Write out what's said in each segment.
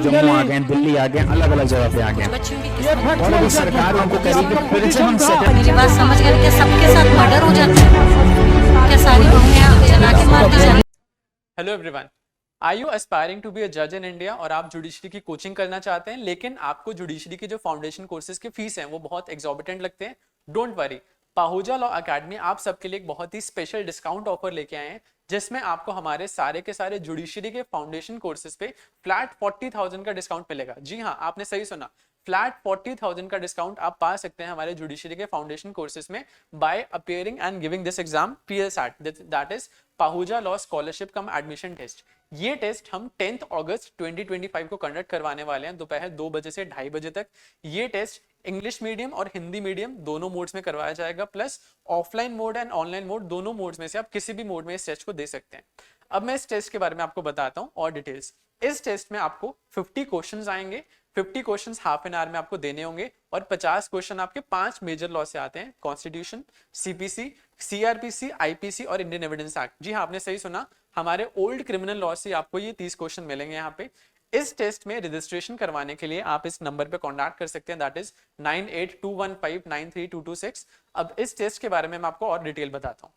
जम्मू आ गए, दिल्ली आ गए, अलग अलग जगह पे आ गए और अभी सरकार उनको करीब प्रिजन सेटल। मेरी बात समझ गए क्या? सबके साथ मर्डर हो जाता है क्या? सारी बहुएं जला के मार दी जाती? Hello everyone, are you aspiring to be a जज इन इंडिया और आप जुडिशरी की कोचिंग करना चाहते हैं, लेकिन आपको जुडिशरी के जो फाउंडेशन कोर्सेज की फीस हैं वो बहुत एग्जॉर्बिटेंट लगते हैं? Don't worry, Pahuja law academy आप सबके लिए एक बहुत ही स्पेशल डिस्काउंट ऑफर लेके आए हैं, जिसमें आपको हमारे सारे के सारे जुडिशरी के फाउंडेशन कोर्सेज पे फ्लैट 40,000 का डिस्काउंट मिलेगा। जी हाँ, आपने सही सुना, फ्लैट 40,000 का डिस्काउंट आप पा सकते हैं हमारे जुडिशरी के फाउंडेशन कोर्सेज में by appearing and giving this exam PLSAT, that is Pahuja law scholarship cum admission test. ये टेस्ट हम 10 अगस्त 2025 को कंडक्ट करवाने वाले हैं दोपहर 2 बजे से 2:30 बजे तक। ये टेस्ट इंग्लिश मीडियम और हिंदी मीडियम दोनों मोड्स में करवाया जाएगा, plus offline mode and online mode दोनों मोड्स में से आप किसी भी मोड में इस टेस्ट को दे सकते हैं। अब मैं इस टेस्ट के बारे में आपको बताता हूं और डिटेल्स। इस टेस्ट में आपको 50 क्वेश्चंस आएंगे, 50 क्वेश्चंस हाफ एन आवर में आपको देने होंगे और 50 क्वेश्चन आपके 5 मेजर लॉ से आते हैं, कॉन्स्टिट्यूशन, CPC, CRPC, IPC और इंडियन एविडेंस एक्ट। जी हाँ, आपने सही सुना, हमारे ओल्ड क्रिमिनल लॉ से आपको ये 30 क्वेश्चन मिलेंगे यहाँ पे। इस टेस्ट में रजिस्ट्रेशन करवाने के लिए आप इस नंबर पे कांटेक्ट कर सकते हैं, दैट इज 9821593226। अब इस टेस्ट के बारे में मैं आपको और डिटेल बताता हूँ।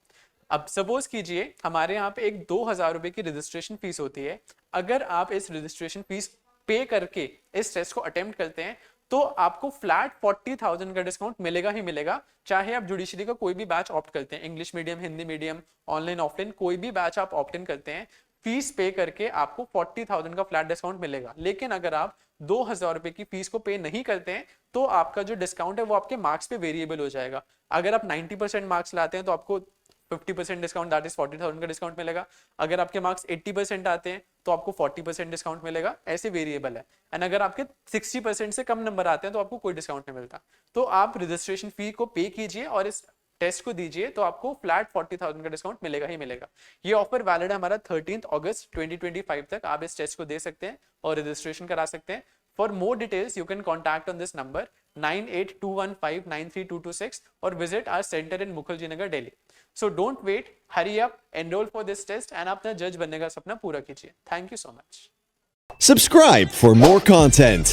अब सपोज कीजिए हमारे यहाँ पे एक 2,000 रुपए की रजिस्ट्रेशन फीस होती है। अगर आप इस रजिस्ट्रेशन फीस पे करके इस टेस्ट को अटेम्प्ट करते हैं तो आपको फ्लैट 40,000 का डिस्काउंट मिलेगा ही मिलेगा, चाहे आप जुडिशरी का कोई भी बैच ऑप्ट करते हैं, English medium, Hindi medium, online offline कोई भी बैच आप ऑप्ट इन करते हैं, फीस पे करके आपको 40,000 का फ्लैट डिस्काउंट मिलेगा। लेकिन अगर आप 2,000 रुपए की फीस को पे नहीं करते हैं तो आपका जो डिस्काउंट है वो आपके मार्क्स पे वेरिएबल हो जाएगा। अगर आप 90% मार्क्स लाते हैं तो आपको 50% डिस्काउंट, दैट इज 40,000 का डिस्काउंट मिलेगा। अगर आपके मार्क्स 80% आते हैं तो आपको 40% डिस्काउंट मिलेगा, ऐसे वेरिएबल है। एंड अगर आपके 60% से कम नंबर आते हैं तो आपको कोई डिस्काउंट नहीं मिलता। तो आप रजिस्ट्रेशन फी को पे कीजिए और इस टेस्ट को दीजिए तो आपको फ्लैट 40,000 का डिस्काउंट मिलेगा ही मिलेगा। ये ऑफर वैलिड है हमारा 13 अगस्त 2025 तक। आप इस टेस्ट को दे सकते हैं और रजिस्ट्रेशन करा सकते हैं। For more details, you can contact on this number 9821593226 or visit our center in Mukherjee Nagar, Delhi. So don't wait, hurry up, enroll for this test and अपना जज बनने का सपना पूरा कीजिए। Thank you so much. Subscribe for more content.